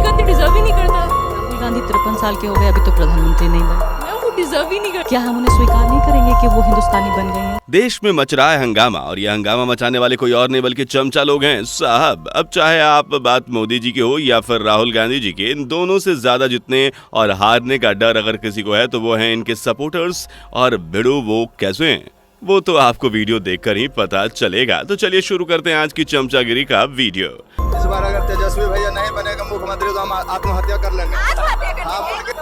Gandhi deserve ही नहीं करता। राहुल गांधी 53 साल के हो गए, अभी तो प्रधानमंत्री नहीं बने। वो डिजर्व ही नहीं करता। क्या हम उन्हें स्वीकार नहीं करेंगे कि वो हिंदुस्तानी बन गए हैं? देश में मच रहा है हंगामा, और यह हंगामा मचाने वाले कोई और नहीं बल्कि चमचा लोग हैं साहब। अब चाहे आप बात मोदी जी की हो या फिर राहुल गांधी जी की, इन दोनों से ज्यादा जितने और हारने का डर अगर किसी को है तो वो हैं इनके सपोर्टर्स। और भिड़ो वो कैसे हैं वो तो आपको वीडियो देखकर ही पता चलेगा। तो चलिए शुरू करते हैं आज की चमचागिरी का वीडियो। इस बार अगर तेजस्वी भैया नहीं बनेगा मुख्यमंत्री तो हम आत्महत्या कर लेंगे।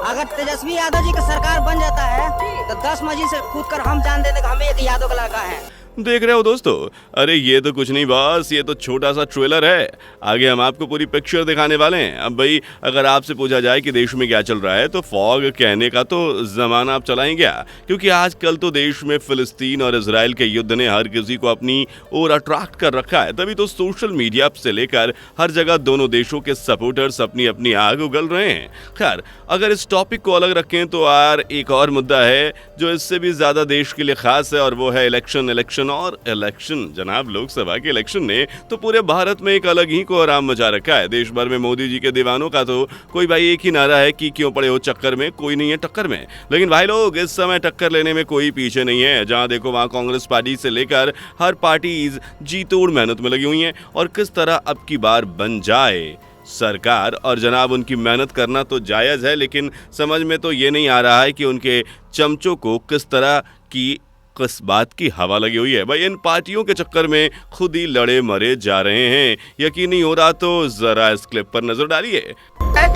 अगर तेजस्वी यादव जी का सरकार बन जाता है तो 10 मंजिल से कूद कर हम जान देते हमें एक यादव का लड़का है। देख रहे हो दोस्तों, अरे ये तो कुछ नहीं बॉस, ये तो छोटा सा ट्रेलर है। आगे हम आपको पूरी पिक्चर दिखाने वाले हैं। अब भाई अगर आपसे पूछा जाए कि देश में क्या चल रहा है तो फॉग कहने का तो जमाना आप चलाएं क्या, क्योंकि आजकल तो देश में फिलिस्तीन और इजराइल के युद्ध ने हर किसी को अपनी ओर अट्रैक्ट कर रखा है। तभी तो सोशल मीडिया से लेकर हर जगह दोनों देशों के सपोर्टर्स अपनी अपनी आग उगल रहे हैं। खैर, अगर इस टॉपिक को अलग रखें तो यार एक और मुद्दा है जो इससे भी ज्यादा देश के लिए खास है, और वो है इलेक्शन और इलेक्शन। जनाब, लोकसभा के इलेक्शन ने तो पूरे भारत में एक अलग ही कोहराम मचा रखा है। देश भर में मोदी जी के दीवानों का तो कोई भाई एक ही नारा है कि क्यों पड़े हो चक्कर में, कोई नहीं है टक्कर में। लेकिन भाई लोग, इस समय टक्कर लेने में कोई पीछे नहीं है। जहां देखो वहां कांग्रेस पार्टी से लेकर हर पार्टीज जी तोड़ मेहनत में लगी हुई हैं, और किस तरह अब की बार बन जाए सरकार। और जनाब, उनकी मेहनत करना तो जायज़ है, लेकिन समझ में तो ये नहीं आ रहा है कि उनके चमचों को किस तरह की किस बात की हवा लगी हुई है। भाई इन पार्टियों के चक्कर में खुद ही लड़े मरे जा रहे हैं। यकीन नहीं हो रहा तो जरा इस क्लिप पर नजर डालिए।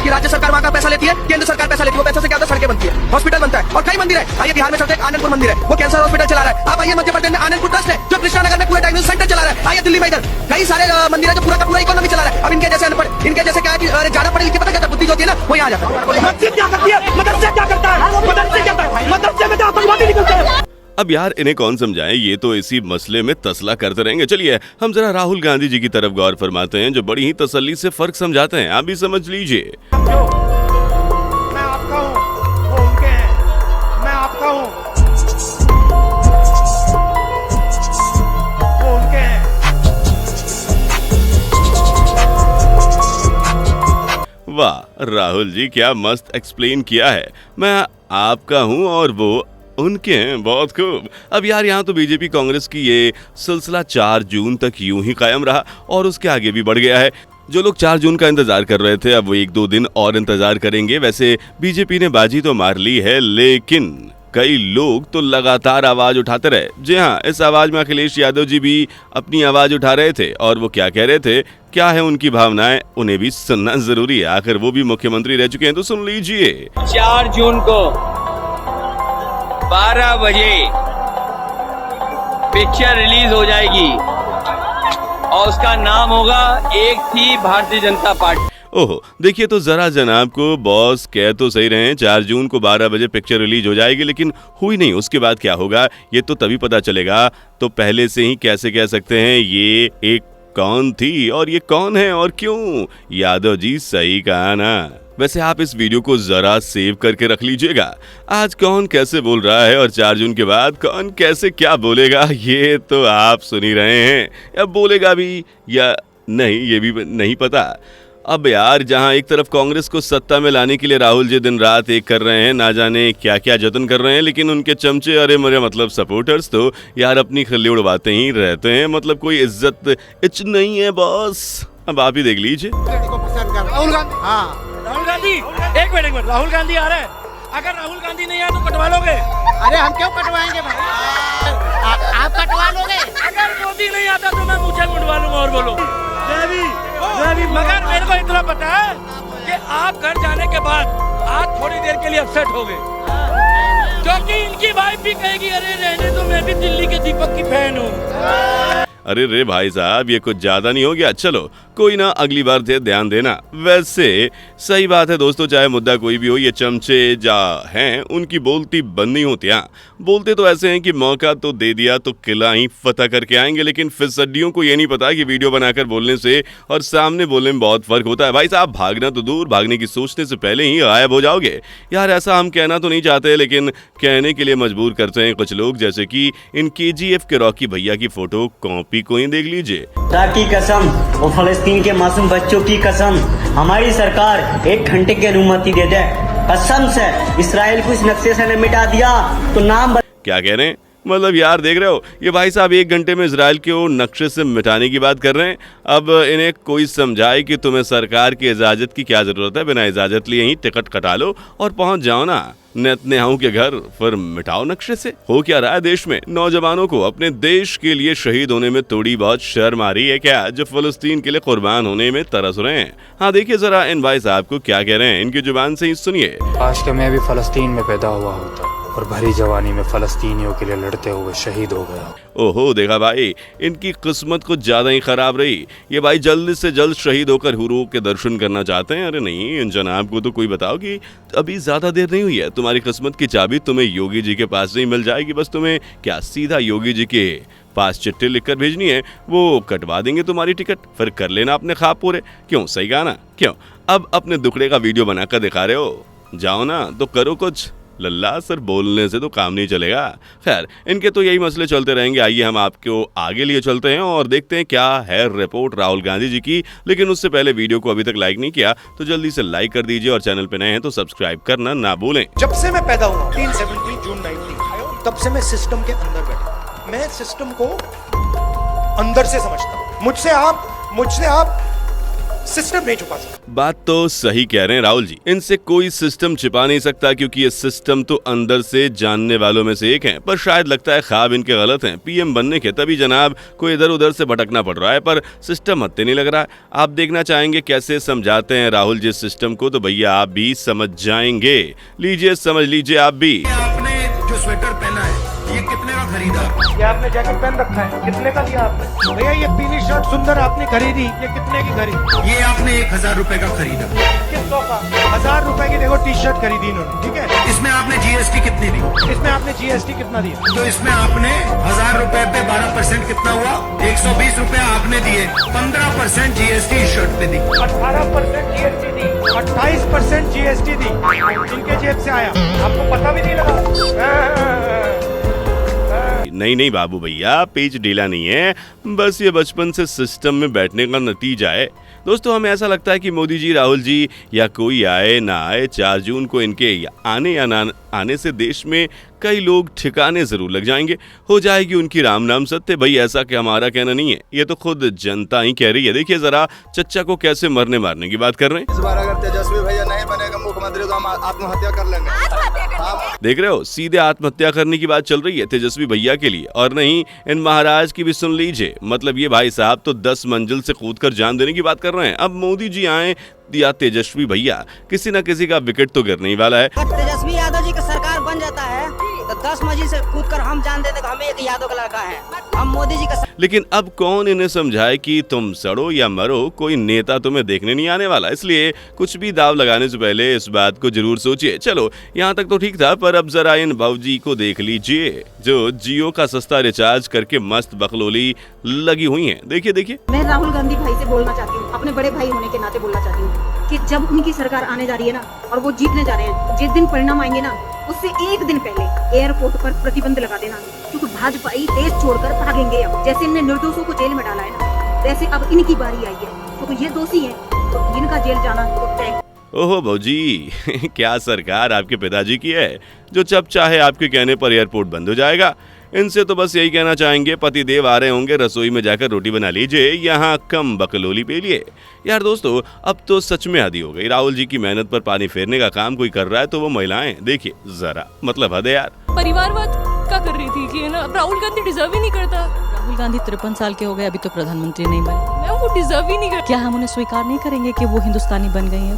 कि राज्य सरकार वहाँ का पैसा लेती है, केंद्र सरकार पैसा लेती है, वो पैसा से क्या होता है, सड़कें बनती है, हॉस्पिटल बनता है, और कई मंदिर है। आइए बिहार में सबसे एक आनंदपुर मंदिर है, वो कैंसर हॉस्पिटल चला रहा है। आप आइए मध्य प्रदेश में आनंदपुर ट्रस्ट है जो कृष्णानगर में पूरा डायग्नोसिस सेंटर चला रहा है। आइए दिल्ली में इधर कई सारे मंदिर है जो पूरा का पूरा इकोनॉमी चला रहा है। अब इनके जैसे अनपढ़, इनके जैसे क्या है कि ज्यादा पढ़े लिखे पता क्या बुद्धि जो होती है ना वो यहाँ जाता है। मस्जिद क्या करती है, मदरसे क्या करता है, मदरसे क्या करता है, मदरसे में तो आतंकवादी निकलते हैं। अब यार इन्हें कौन समझाएं, ये तो इसी मसले में तसला करते रहेंगे। चलिए हम जरा राहुल गांधी जी की तरफ गौर फरमाते हैं, जो बड़ी ही तसल्ली से फर्क समझाते हैं। आप भी समझ लीजिए। मैं आपका हूँ, वो उनके हैं, मैं आपका हूँ, वो उनके हैं। वाह राहुल जी, क्या मस्त एक्सप्लेन किया है। मैं आपका हूं और वो उनके हैं, बहुत खूब। अब यार यहाँ तो बीजेपी कांग्रेस की ये सिलसिला 4 जून तक यूं ही कायम रहा और उसके आगे भी बढ़ गया है। जो लोग 4 जून का इंतजार कर रहे थे अब वो 1-2 दिन और इंतजार करेंगे। वैसे बीजेपी ने बाजी तो मार ली है, लेकिन कई लोग तो लगातार आवाज उठाते रहे। जी हाँ, इस आवाज में अखिलेश यादव जी भी अपनी आवाज उठा रहे थे, और वो क्या कह रहे थे, क्या है उनकी भावनाएं, उन्हें भी सुनना जरूरी है। आखिर वो भी मुख्यमंत्री रह चुके हैं, तो सुन लीजिए। 4 जून को 12 बजे पिक्चर रिलीज हो जाएगी और उसका नाम होगा एक थी भारतीय जनता पार्टी। ओहो, देखिए तो जरा जनाब को बॉस कह तो सही रहे हैं 4 जून को 12 बजे पिक्चर रिलीज हो जाएगी, लेकिन हुई नहीं। उसके बाद क्या होगा ये तो तभी पता चलेगा। तो पहले से ही कैसे कह सकते हैं ये एक कौन थी और ये कौन है और क्यों? यादव जी सही कहा ना। वैसे आप इस वीडियो को जरा सेव करके रख लीजिएगा। आज कौन कैसे बोल रहा है और 4 जून के बाद कौन कैसे क्या बोलेगा ये तो आप सुन ही रहे हैं। या बोलेगा भी या नहीं ये भी नहीं पता। अब यार जहां एक तरफ कांग्रेस को सत्ता में लाने के लिए राहुल जी दिन रात एक कर रहे हैं, ना जाने क्या क्या जतन कर रहे हैं, लेकिन उनके चमचे अरे मरे मतलब सपोर्टर्स तो यार अपनी खल्ली उड़वाते ही रहते हैं। मतलब कोई इज्जत इच नहीं है बॉस। अब आप ही देख लीजिए। राहुल गांधी, हाँ राहुल गांधी, एक मिनट राहुल गांधी आ रहे हैं। अगर राहुल गांधी नहीं आए तो कटवा लोगे? अरे हम क्यों कटवाएंगे भाई, आप कटवा लोगे? अगर मोदी नहीं आता तो मैं मुझे मुंडवा लूंगा। और बोलो मगर मेरे को इतना पता है कि आप घर जाने के बाद आज थोड़ी देर के लिए अपसेट हो गए, क्योंकि इनकी वाइफ भी कहेगी अरे रहने दो, मैं भी दिल्ली के दीपक की फैन हूँ। अरे रे भाई साहब, ये कुछ ज्यादा नहीं हो गया? चलो कोई ना, अगली बार से ध्यान देना। वैसे सही बात है दोस्तों, चाहे मुद्दा कोई भी हो, ये चमचे जा हैं उनकी बोलती बननी होती है। बोलते तो ऐसे हैं कि मौका तो दे दिया तो किला ही फतह करके आएंगे, लेकिन फिसड्डियों को ये नहीं पता कि वीडियो बनाकर बोलने से और सामने बोलने में बहुत फर्क होता है। भाई साहब, भागना तो दूर, भागने की सोचने से पहले ही गायब हो जाओगे। यार ऐसा हम कहना तो नहीं चाहते, लेकिन कहने के लिए मजबूर करते हैं कुछ लोग, जैसे कि इन KGF के रॉकी भैया की फोटो कॉपी यूपी को ही देख लीजिए। खुदा की कसम और फलस्तीन के मासूम बच्चों की कसम, हमारी सरकार 1 घंटे की अनुमति दे दे, कसम से इस्राइल को इस नक्शे से न मिटा दिया तो नाम क्या कह रहे हैं? मतलब यार देख रहे हो, ये भाई साहब 1 घंटे में इजराइल को नक्शे से मिटाने की बात कर रहे हैं। अब इन्हें कोई समझाए कि तुम्हें सरकार की इजाजत की क्या जरूरत है, बिना इजाजत लिए ही टिकट कटा लो और पहुंच जाओ ना नेतन्याहू के घर, फिर मिटाओ नक्शे से। हो क्या रहा है देश में? नौजवानों को अपने देश के लिए शहीद होने में थोड़ी बहुत शर्म आ रही है क्या, जो फलस्तीन के लिए कुर्बान होने में तरस रहे हैं? हाँ देखिए जरा इन भाई साहब को क्या कह रहे हैं, इनकी जुबान से ही सुनिए। काश कि मैं भी फलस्तीन में पैदा हुआ होता और भरी जवानी में फलस्तीनियों के लिए लड़ते हुए शहीद हो गया। ओहो देखा भाई, इनकी किस्मत कुछ ज्यादा ही खराब रही। ये भाई जल्द से जल्द शहीद होकर हुरूर के दर्शन करना चाहते हैं। अरे नहीं, इन जनाब को तो कोई बताओ कि अभी ज्यादा देर नहीं हुई है, तुम्हारी किस्मत की चाबी तुम्हें योगी जी के पास से ही मिल जाएगी। बस तुम्हें क्या सीधा योगी जी के पास चिट्ठी लिखकर भेजनी है, वो कटवा देंगे तुम्हारी टिकट, फिर कर लेना अपने ख्वाब पूरे। क्यों, सही कहा ना? क्यों अब अपने दुखड़े का वीडियो बनाकर दिखा रहे हो? जाओ ना तो करो कुछ। लल्ला सर बोलने से तो काम नहीं चलेगा। खैर इनके तो यही मसले चलते रहेंगे। आइए हम आपको आगे लिए चलते हैं और देखते हैं क्या है रिपोर्ट राहुल गांधी जी की। लेकिन उससे पहले वीडियो को अभी तक लाइक नहीं किया तो जल्दी से लाइक कर दीजिए और चैनल पे नए हैं तो सब्सक्राइब करना ना भूलें। जब से मैं पैदा हुआ 17 जून 19 तब से मैं सिस्टम के अंदर बैठा, मैं सिस्टम को अंदर से समझता हूं। मुझसे आप सिस्टम नहीं छुपा सकते। बात तो सही कह रहे हैं राहुल जी, इनसे कोई सिस्टम छिपा नहीं सकता क्योंकि ये सिस्टम तो अंदर से जानने वालों में से एक हैं। पर शायद लगता है ख्वाब इनके गलत हैं पीएम बनने के, तभी जनाब को इधर उधर से भटकना पड़ रहा है। पर सिस्टम हत्ते नहीं लग रहा है। आप देखना चाहेंगे कैसे समझाते हैं राहुल जी सिस्टम को, तो भैया आप भी समझ जाएंगे। लीजिए समझ लीजिए आप भी। आपने जो स्वेटर पहना है ये कितने का खरीदा? ये आपने जैकेट पहन रखा है, कितने का लिया आपने? भैया ये पीली शर्ट सुंदर आपने खरीदी, ये कितने की खरीदी? ये आपने 1000 रुपए का खरीदा। किसको का? 1000 रुपए की देखो टी शर्ट खरीदी इन्होंने, ठीक है। इसमें आपने जीएसटी कितनी दी? इसमें आपने जीएसटी कितना दिया? तो इसमें आपने 1000 रुपए पे 12% कितना हुआ? 120 रुपए आपने दिए, 15% जीएसटी शर्ट पे दी, 18% जीएसटी दी, 28% जीएसटी दी। इनके जेब से आया, आपको पता भी नहीं लगा। नहीं बाबू भैया, पेच ढीला नहीं है, बस ये बचपन से सिस्टम में बैठने का नतीजा है। दोस्तों हमें ऐसा लगता है कि मोदी जी, राहुल जी या कोई आए ना आए, 4 जून को इनके आने या ना आने से देश में कई लोग ठिकाने जरूर लग जाएंगे, हो जाएगी उनकी राम नाम सत्य। भाई ऐसा कि हमारा कहना नहीं है, ये तो खुद जनता ही कह रही है। देखिए जरा चच्चा को कैसे मरने मारने की बात कर रहे हैं। इस बार अगर तेजस्वी भैया नहीं बनेगा मुख्यमंत्री तो हम आत्महत्या कर लेंगे। देख रहे हो, सीधे आत्महत्या करने की बात चल रही है तेजस्वी भैया के लिए। और नहीं, इन महाराज की भी सुन लीजिए। मतलब ये भाई साहब तो 10 मंजिल से कूदकर जान देने की बात कर रहे हैं। अब मोदी जी आए या तेजस्वी भैया, किसी न किसी का विकेट तो गिरने ही वाला है। अगर तेजस्वी यादव जी का सरकार बन जाता है तो 10 मंजिल से कूदकर हम जान देते हम एक यादव का लड़का है, हम मोदी जी का। लेकिन अब कौन इन्हें समझाए कि तुम सड़ो या मरो, कोई नेता तुम्हें देखने नहीं आने वाला। इसलिए कुछ भी दाव लगाने से पहले इस बात को जरूर सोचिए। चलो यहाँ तक तो ठीक था, पर अब जरा इन बाबूजी को देख लीजिए जो जियो का सस्ता रिचार्ज करके मस्त बकलोली लगी हुई है। देखिए मैं राहुल गांधी भाई से बोलना चाहती हूँ, अपने बड़े भाई होने के नाते बोलना चाहती हूँ कि जब उनकी सरकार आने जा रही है ना और वो जीतने जा रहे हैं, जिस दिन परिणाम आएंगे ना उससे 1 दिन पहले एयरपोर्ट पर प्रतिबंध लगा देना, क्योंकि भाजपा ही देश छोड़कर भागेंगे। अब जैसे इनने निर्दोषों को जेल में डाला है ना, वैसे अब इनकी बारी आई है, तो ये दोषी है तो इनका जेल जाना तो तय। ओहो भौजी क्या सरकार आपके पिताजी की है जो जब चाहे आपके कहने पर एयरपोर्ट बंद हो जाएगा। इनसे तो बस यही कहना चाहेंगे, पति देव आ रहे होंगे, रसोई में जाकर रोटी बना लीजिए, यहाँ कम बकलोली पे लिए। यार दोस्तों अब तो सच में हद हो गई। राहुल जी की मेहनत पर पानी फेरने का काम कोई कर रहा है तो वो महिलाएं। देखिए जरा, मतलब हद है यार। परिवारवाद क्या कर रही थी कि ना राहुल गांधी डिजर्व ही नहीं करता। राहुल गांधी 53 साल के हो गए, अभी तो प्रधानमंत्री नहीं बने। मैं वो डिजर्व ही नहीं करता। क्या हम उन्हें स्वीकार नहीं करेंगे कि वो हिंदुस्तानी बन गई है?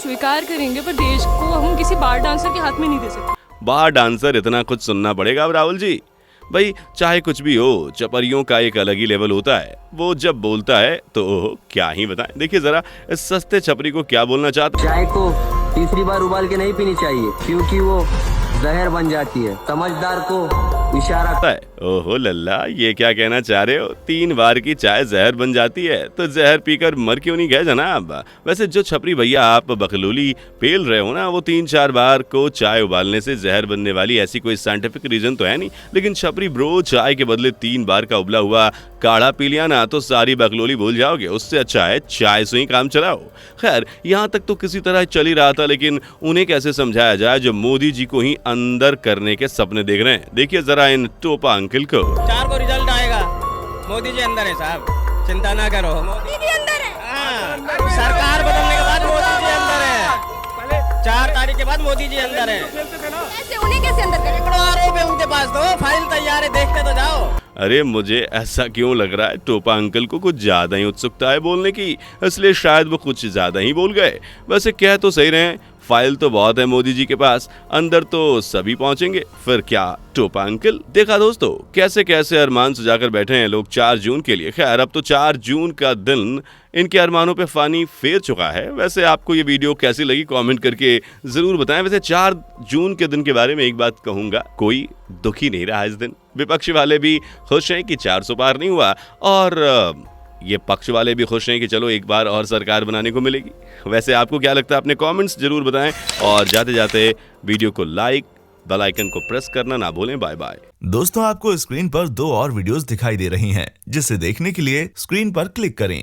स्वीकार करेंगे, पर देश को हम किसी बार डांसर के हाथ में नहीं दे सकते। बार डांसर, इतना कुछ सुनना पड़ेगा अब राहुल जी। भाई चाहे कुछ भी हो, चपरियों का एक अलग ही लेवल होता है। वो जब बोलता है तो क्या ही बताएं। देखिए जरा इस सस्ते छपरी को क्या बोलना चाहता। चाय को तीसरी बार उबाल के नहीं पीनी चाहिए क्योंकि वो जहर बन जाती है। समझदार को इशारा है। ओहो लल्ला, ये क्या कहना चाह रहे हो? 3 बार की चाय जहर बन जाती है तो जहर पीकर मर क्यों नहीं गए जनाब? वैसे जो छपरी भैया आप बकलोली पेल रहे हो ना, वो 3-4 बार को चाय उबालने से जहर बनने वाली ऐसी कोई साइंटिफिक रीजन तो है नहीं। लेकिन छपरी ब्रो, चाय के बदले 3 बार का उबला हुआ काढ़ा पी लिया ना तो सारी बकलोली भूल जाओगे। उससे अच्छा है चाय से ही काम चलाओ। खैर, यहाँ तक तो किसी तरह चल ही रहा था, लेकिन उन्हें कैसे समझाया जाए जो मोदी जी को ही अंदर करने के सपने देख रहे हैं? देखिए जरा इन टोपा अंकल को। 4 को रिजल्ट आएगा, मोदी जी अंदर है साहब, चिंता ना करो। मोदी जी अंदर है। सरकार बदलने के बाद मोदी जी अंदर है। 4 तारीख के बाद मोदी जी अंदर है। कैसे उन्हें कैसे अंदर करें? आरोप है उनके पास, तो फाइल तैयार है, देखते तो जाओ। अरे मुझे ऐसा क्यों लग रहा है टोपा अंकल को कुछ ज्यादा ही उत्सुकता है बोलने की, इसलिए शायद वो कुछ ज्यादा ही बोल गए। वैसे कह तो सही रहे, फाइल तो बहुत है मोदी जी के पास, अंदर तो सभी पहुंचेंगे, फिर क्या टोपा अंकल? देखा दोस्तों कैसे कैसे अरमान सजाकर बैठे हैं लोग 4 जून के लिए। खैर, अब तो 4 जून का दिन इनके अरमानों पे फानी फेर चुका है। वैसे आपको ये वीडियो कैसी लगी कमेंट करके जरूर बताएं। वैसे 4 जून के दिन के बारे में एक बात कहूंगा, कोई दुखी नहीं रहा इस दिन। विपक्षी वाले भी खुश हैं कि 400 पार नहीं हुआ, और ये पक्ष वाले भी खुश हैं कि चलो एक बार और सरकार बनाने को मिलेगी। वैसे आपको क्या लगता है? अपने कमेंट्स जरूर बताएं, और जाते जाते वीडियो को लाइक, बेल आइकन को प्रेस करना ना भूलें। Bye bye. दोस्तों, आपको स्क्रीन पर 2 और वीडियोस दिखाई दे रही हैं, जिसे देखने के लिए स्क्रीन पर क्लिक करें।